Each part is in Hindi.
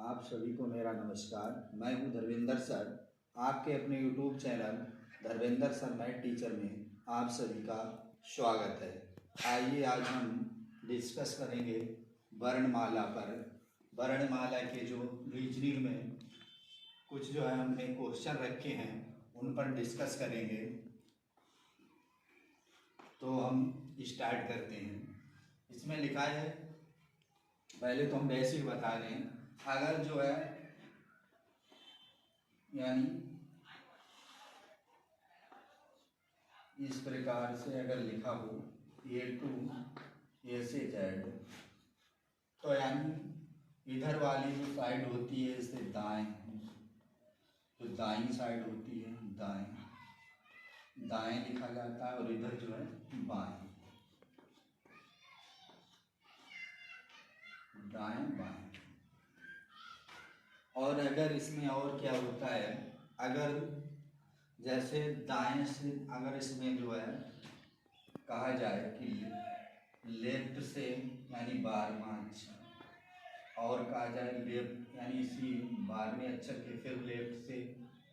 आप सभी को मेरा नमस्कार। मैं हूं धर्मेंद्र सर। आपके अपने YouTube channel Dharmendra sir math teacher में आप सभी का स्वागत है। आइए आज हम डिस्कस करेंगे वर्णमाला पर। वर्णमाला के जो रीजनिंग में कुछ जो है हमने क्वेश्चन रखे हैं उन पर डिस्कस करेंगे। तो हम स्टार्ट करते हैं। इसमें लिखा है, पहले तो हम बेसिक बता दें। अगर जो है यानी इस प्रकार से अगर लिखा हो A2 A से Z, तो यानी इधर वाली जो साइड होती है इससे दाएं, तो दाईं साइड होती है दाएं, दाएं लिखा जाता है और इधर जो है बाएं, दाएं बाएं। और अगर इसमें और क्या होता है, अगर जैसे दाएं से अगर इसमें जो है कहा जाए कि लेफ्ट से यानी 12वां अक्षर, और कहा जाए लेफ्ट यानी इसी 12वें अक्षर के फिर लेफ्ट से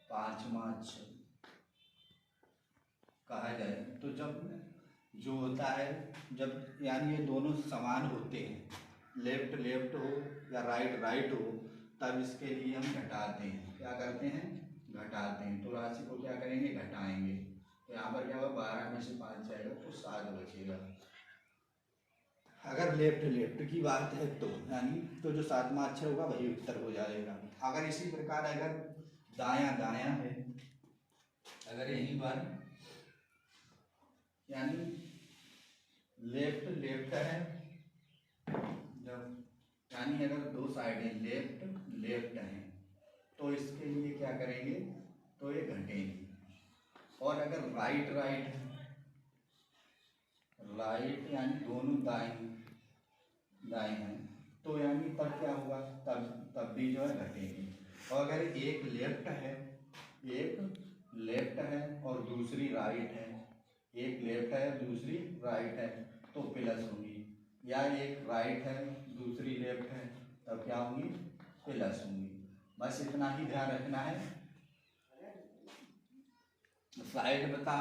5वां अक्षर कहा जाए, तो जब जो होता है जब यानी ये दोनों समान होते हैं, लेफ्ट लेफ्ट हो या राइट राइट हो, तब इसके लिए हम घटाते हैं। क्या करते हैं? घटाते हैं। तो राशि को क्या करेंगे? घटाएंगे। तो यहाँ पर क्या होगा? 12 में से 5 जाएगा तो 7 बचेगा। अगर लेफ्ट लेफ्ट की बात है तो यानी तो जो 7वां अक्षर होगा वही उत्तर हो जाएगा। अगर इसी प्रकार अगर दायां दायां है, अगर यही बात यानी लेफ्ट लेफ्ट है, जब यानी अगर दो साइडें लेफ्ट लेफ्ट हैं तो इसके लिए क्या करेंगे? तो ये घटेंगे। और अगर राइट राइट है, राइट यानी दोनों दाएं दाएं हैं, तो यानी तब क्या होगा? तब भी जो है घटेंगे। और अगर एक लेफ्ट है, एक लेफ्ट है और दूसरी राइट है, एक लेफ्ट है दूसरी राइट है, तो प्लस होगी। या एक राइट है दूसरी लेफ्ट है, तब क्या होंगी? प्लस होंगी। बस इतना ही ध्यान रखना है। स्लाइड बता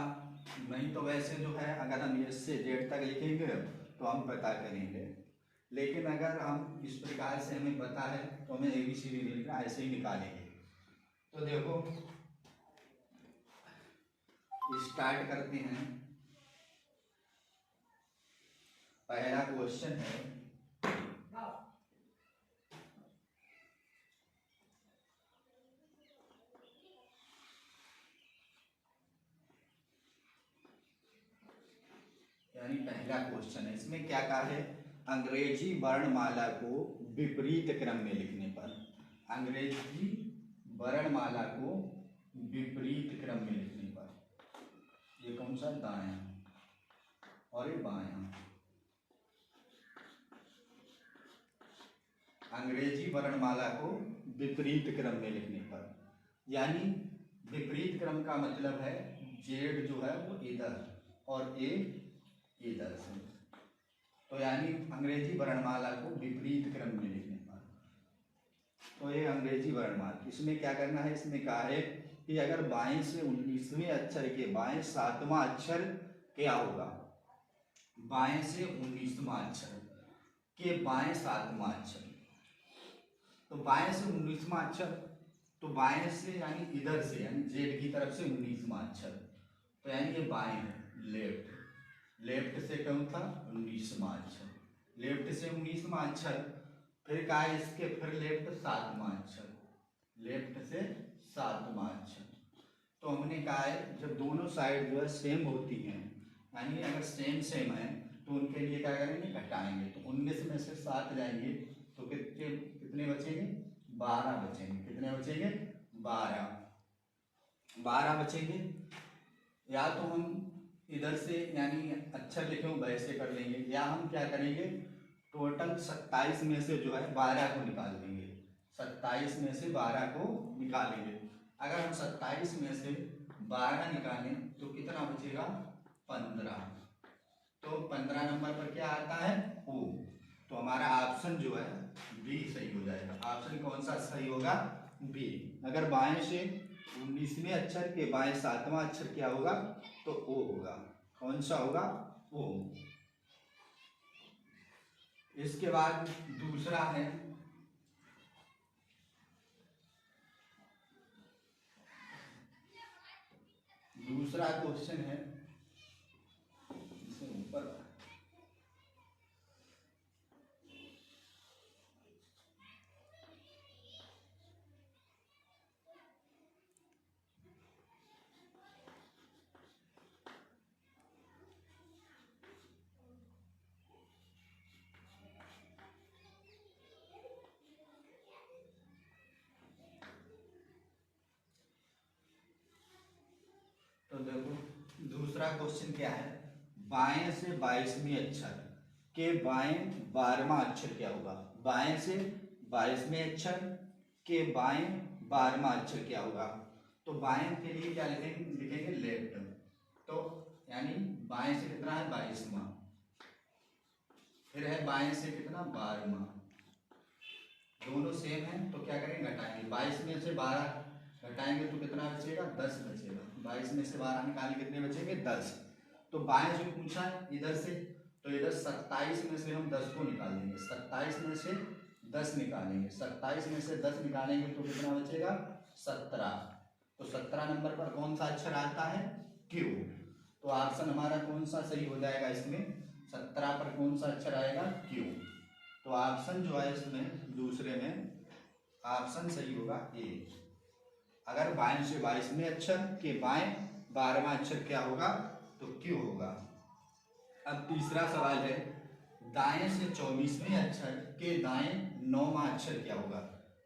नहीं तो वैसे जो है अगर हम ए से जेड तक लिखेंगे तो हम पता करेंगे, लेकिन अगर हम इस प्रकार से हमें पता है तो हमें ABCD नहीं लिखना, ऐसे ही निकालेंगे। तो देखो स्टार्ट करते हैं। पहला क्वेश्चन है, यानी पहला क्वेश्चन है, इसमें क्या कहा है? अंग्रेजी वर्णमाला को विपरीत क्रम में लिखने पर, अंग्रेजी वर्णमाला को विपरीत क्रम में लिखने पर, ये कौन सा? दायां और ये बायां। अंग्रेजी वर्णमाला को विपरीत क्रम में लिखने पर, यानी विपरीत क्रम का मतलब है जेड जो है वो इधर और ए इधर से, तो यानी अंग्रेजी वर्णमाला को विपरीत क्रम में लिखने पर, तो ये अंग्रेजी वर्णमाला। इसमें क्या करना है? इसमें कहा है कि अगर बाएं से 19वें अक्षर के बाएं 7वां अक्षर क्या होगा? बाएं से 19वां अक्षर के बाएं 7वां अक्षर, तो बाएं से 19वां अक्षर, तो बाएं से यानी इधर से यानी जेड की तरफ से 19वां अक्षर, तो यानी ये बाएं है, लेफ्ट। लेफ्ट से कौन था? 19वां अक्षर, लेफ्ट से 19वां अक्षर, फिर कहा है इसके फिर लेफ्ट 7वां अक्षर, लेफ्ट से 7वां अक्षर। तो हमने कहा है जब दोनों साइड जो है सेम होती हैं, यानी अगर सेम सेम है तो उनके लिए क्या करेंगे? घटाएंगे। तो 19 में से 7 जाएंगे तो कितने बचेंगे? 12 बचेंगे। कितने बचेंगे? 12 बचेंगे। या तो हम इधर से यानी अक्षर लिखे हो वैसे कर लेंगे, या हम क्या करेंगे? टोटल 27 में से जो है 12 को निकाल देंगे। 27 में से 12 को निकालेंगे। अगर हम 27 में से 12 निकालें तो कितना बचेगा? 15। तो 15 नंबर पर क्या आता है? O। तो हमारा ऑप्शन जो है बी सही हो जाएगा। ऑप्शन कौन सा सही होगा? बी। अगर बाएं से 19वें अक्षर के बाएं 7वां अक्षर क्या होगा? तो ओ होगा। कौन सा होगा? ओ। इसके बाद दूसरा है, दूसरा क्वेश्चन है इससे ऊपर, तो देखो दूसरा क्वेश्चन क्या है? बाएं से 22वें अक्षर के बाएं 12वां अक्षर क्या होगा? बाएं से 22वें अक्षर के बाएं 12वां अक्षर क्या होगा? तो बाएं के लिए क्या लिखेंगे लेफ्ट। तो यानी बाएं से कितना है? 22वां। फिर है बाएं से कितना? 12वां। दोनों सेम है तो क्या करेंगे? घटाएंगे। 22 में से 12 घटाएंगे तो कितना बचेगा? 10 बचेगा। 22 में से 12 निकालेंगे कितने बचेंगे? 10। तो बाएं जो पूछा है इधर से, तो इधर 27 में से हम 10 को निकाल देंगे। 27 में से 10 निकालेंगे। 27 में से 10 निकालेंगे तो कितना बचेगा? 17। तो 17 नंबर पर कौन सा अक्षर आता है? क्यू। तो ऑप्शन हमारा कौन सा सही हो जाएगा इसमें? 17 पर कौन सा अक्षर आएगा? क्यू। तो ऑप्शन जो है इसमें दूसरे में ऑप्शन सही होगा ए। अगर बाएं से 22वें अक्षर के बाएं 12वां अक्षर क्या होगा? तो क्यू होगा। अब तीसरा सवाल है, दाएं से 24वें अक्षर के दाएं 9वां अक्षर क्या होगा?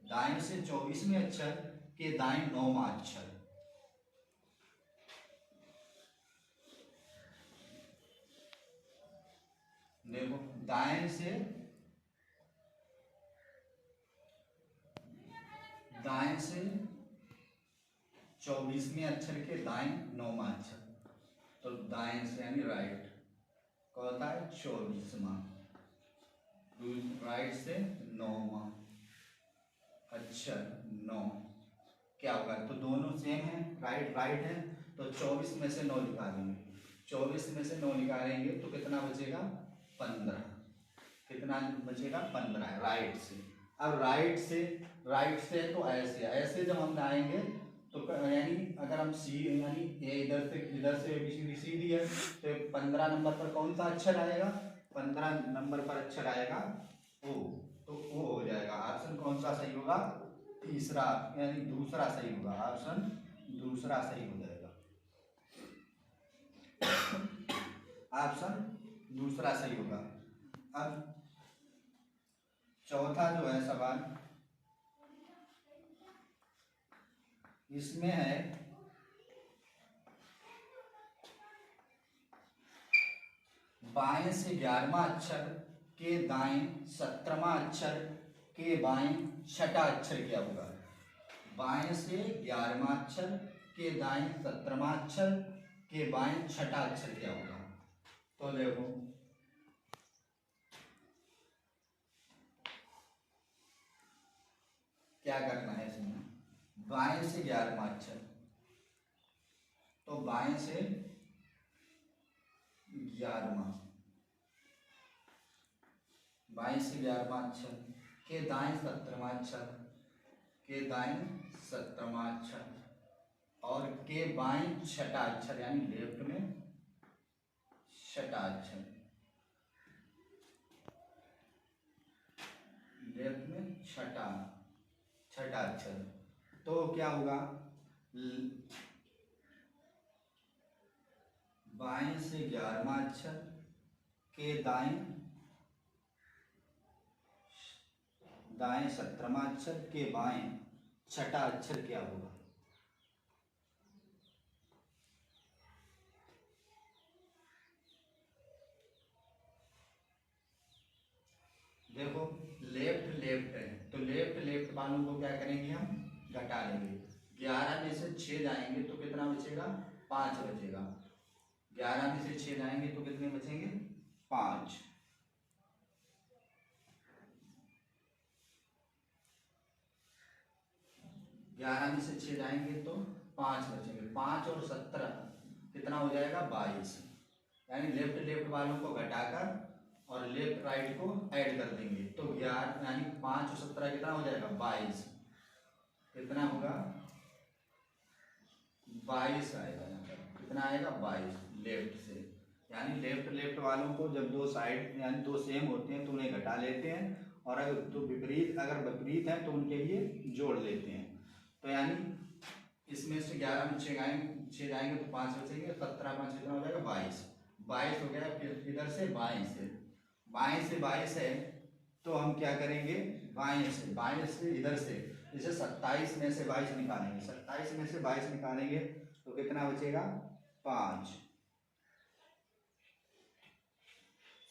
दाएं से 24वें अक्षर के दाएं 9वां अक्षर। देखो दाएं से 24वें अक्षर के दाएं 9वां अक्षर, तो दाएं से यानी राइट कौन होता है? 24वां। राइट से 9वां अक्षर 9 क्या होगा? तो दोनों सेम है, राइट राइट है, तो 24 में से 9 निकालेंगे। 24 में से 9 निकालेंगे तो कितना बचेगा? 15। कितना बचेगा? 15 राइट से। अब राइट से तो ऐसे जब हम आएंगे तो यानी अगर हम सी यानी ए इधर से ABCD सीधी है तो 15 नंबर पर कौन सा अक्षर आएगा? 15 नंबर पर अक्षर आएगा ओ। तो ओ हो जाएगा। ऑप्शन कौन सा सही होगा? तीसरा यानी दूसरा सही होगा। ऑप्शन दूसरा सही हो जाएगा। ऑप्शन दूसरा सही होगा। अब चौथा जो है सवाल, इसमें है बाएं से 11वां अक्षर के दाएं 17वां अक्षर के बाएं 6ठा अक्षर क्या होगा? बाएं से 11वां अक्षर के दाएं 17वां अक्षर के बाएं 6ठा अक्षर क्या होगा? तो देखो क्या करना है इसमें, बाएं से 11वां अक्षर, तो बाएं से 11वां, बाएं से 11वां अक्षर के दाएं 17वां अक्षर के दाएं 17वां अक्षर और के बाएं 6ठा अक्षर यानी लेफ्ट में 6ठा अक्षर, लेफ्ट में 6ठा अक्षर। तो क्या होगा? बाएं से 11वां अक्षर के दाएं 17वां अक्षर के बाएं 6ठा अक्षर क्या होगा? देखो लेफ्ट है तो लेफ्ट वालों को क्या करेंगे? हम घटा लेंगे। 11 में से 6 जाएंगे तो कितना बचेगा? 5 बचेगा। 11 में से 6 जाएंगे तो कितने बचेंगे? 5। 11 में से 6 जाएंगे तो 5 बचेंगे, 5 और 17 कितना हो जाएगा 22, यानी लेफ्ट लेफ्ट वालों को घटाकर और लेफ्ट राइट को ऐड कर देंगे तो 11 यानी 5 और 17 कितना हो जाएगा 22, कितना होगा 22 आएगा, यहाँ पर कितना आएगा 22 लेफ्ट से, यानी लेफ्ट लेफ्ट वालों को जब दो साइड यानी दो सेम होते हैं तो उन्हें घटा लेते हैं और अगर तो विपरीत अगर विपरीत हैं तो उनके लिए जोड़ लेते हैं। तो यानी इसमें से 11 में 6 जाएंगे तो 5 बचेंगे, 17 5 कितना हो जाएगा 22, 22 हो गया। फिर इधर से बाएं से 22 है तो हम क्या करेंगे बाएं से इधर से जैसे 27 में से 22 निकालेंगे, 27 में से 22 निकालेंगे तो कितना बचेगा 5,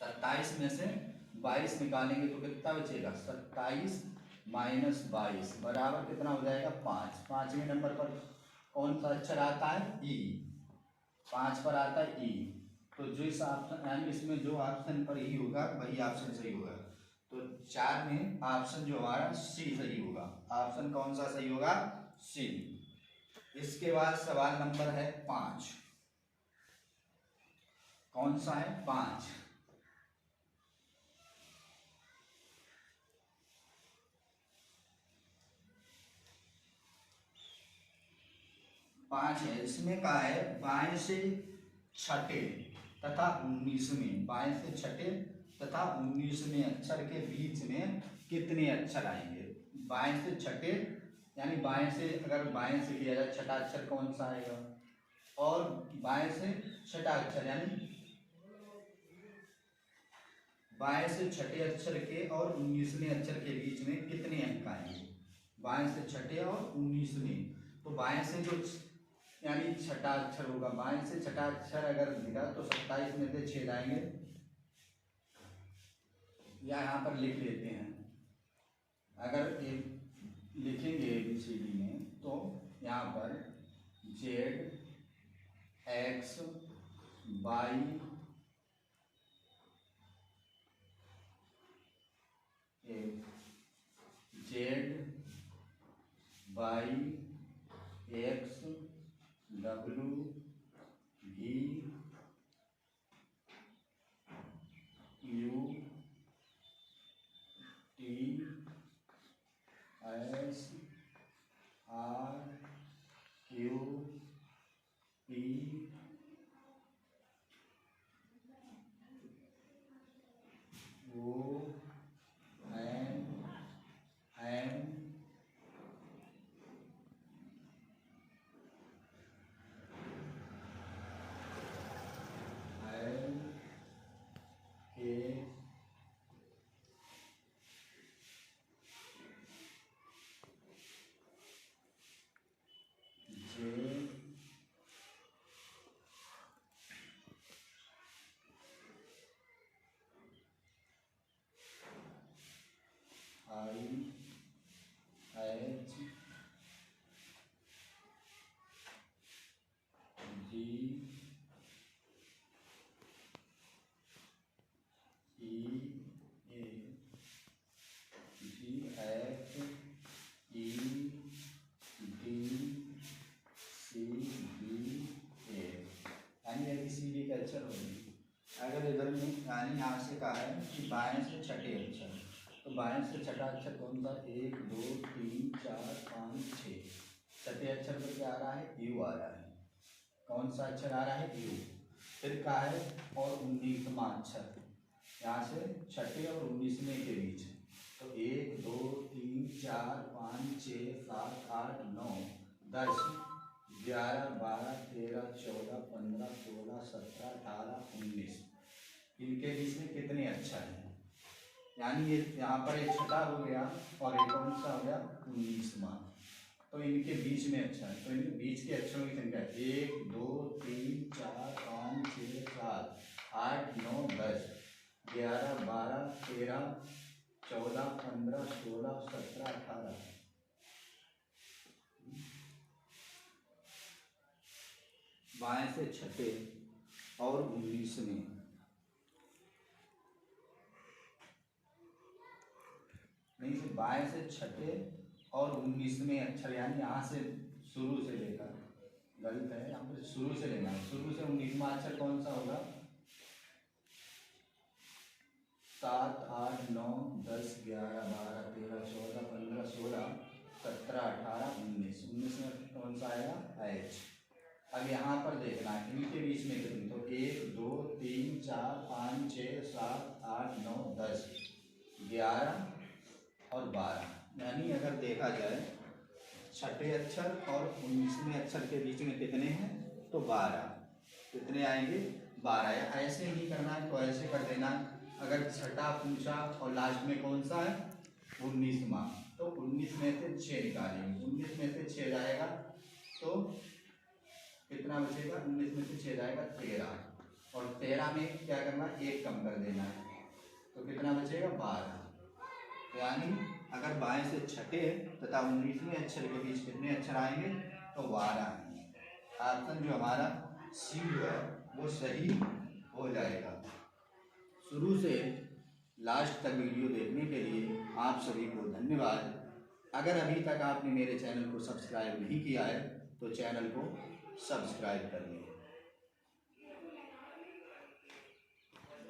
27 में से 22 निकालेंगे तो कितना बचेगा 27 माइनस 22 बराबर कितना हो जाएगा 5। 5वें नंबर पर कौन सा अक्षर आता है ई, 5 पर आता है ई, तो जो इस ऑप्शन यानी इसमें जो ऑप्शन पर ई होगा वही ऑप्शन सही होगा। तो 4 में ऑप्शन जो हमारा सी सही होगा, ऑप्शन कौन सा सही होगा सी। इसके बाद सवाल नंबर है 5, कौन सा है 5, 5 है। इसमें कहा है बाएं से छठे तथा 19वें, बाएं से छठे तथा 19वें अक्षर के बीच में कितने अक्षर आएंगे। बाएं से छठे यानी बाएं से अगर बाएं से लिया जाए छठा अक्षर कौन सा आएगा, और बाएं से छठा अक्षर यानी बाएं से छठे अक्षर के और 19वें अक्षर के बीच में कितने अंक आएंगे। बाएं से छठे और 19वें, तो बाएं से जो यानी छठा अक्षर होगा, बाएं से छठा अक्षर अगर दिखा तो 27 में से 6 जाएंगे, या यहाँ पर लिख लेते हैं। अगर लिखेंगे ABCD में तो यहाँ पर Z X Y Z Y X W V U T S R Q P O N M L K J I H G E A G H E D C B A, यानी ABCD के अक्षर होंगे। अगर इधर में यानी यहाँ से कहा है कि बाएं से छठे अक्षर, तो बाएं से छठा अक्षर कौन सा 1 2 3 4 5 6, छठे अक्षर पर क्या आ रहा है यू आ रहा है, कौन सा अक्षर आ रहा है यू। फिर कहा है और 19वां अक्षर यहाँ से छठे और 19वें के बीच, तो 1 2 3 4 5 6 7 8 9 10 11 12 13 14 15 16 17 18 19, इनके बीच में कितने अक्षर हैं। यानी ये यहाँ पर एक छठा हो गया और एक कौन सा हो गया 19वां, तो इनके बीच में अक्षर, तो इनके बीच के अक्षरों की संख्या 1 2 3 4 5 6 7 8 9 10 11 12 13 14 15 16 17 18, बाएं से छठे और 19वें, नहीं से बाएं से छठे और 19वें अक्षर, यानी यहाँ से शुरू से लेकर, गलत है यहाँ पर, शुरू से लेना है, शुरू से 19वां अक्षर कौन सा होगा? 7, 8, 9, 10, 11, 12, 13, 14, 15, 16, 17, 18, 19, 19 में कौन सा आएगा? एच। अब यहाँ पर देखना है इनके बीच में कितनी, तो 1, 2, 3, 4, 5, 6, 7, 8, 9, 10, 11 और 12, यानी अगर देखा जाए छठे अक्षर और 19वें अक्षर के बीच में कितने हैं? तो 12। कितने आएंगे? 12। या ऐसे ही करना है तो ऐसे कर देना है। अगर छठा पूछा और लास्ट में कौन सा है? 19वां, तो 19 में से 6 निकालेंगे, 19 में से 6 जाएगा तो कितना बचेगा? 19 में से 6 जाएगा 13, और 13 में क्या करना है? 1 कम कर देना है, तो कितना बचेगा? 12। यानी अगर बाएं से छठे तथा 19वें अक्षर के बीच कितने अक्षर आएंगे? तो 12 आएंगे। ऑप्शन जो हमारा सी है वो सही हो जाएगा। शुरू से लास्ट तक वीडियो देखने के लिए आप सभी को धन्यवाद। अगर अभी तक आपने मेरे चैनल को सब्सक्राइब नहीं किया है तो चैनल को सब्सक्राइब कर लें।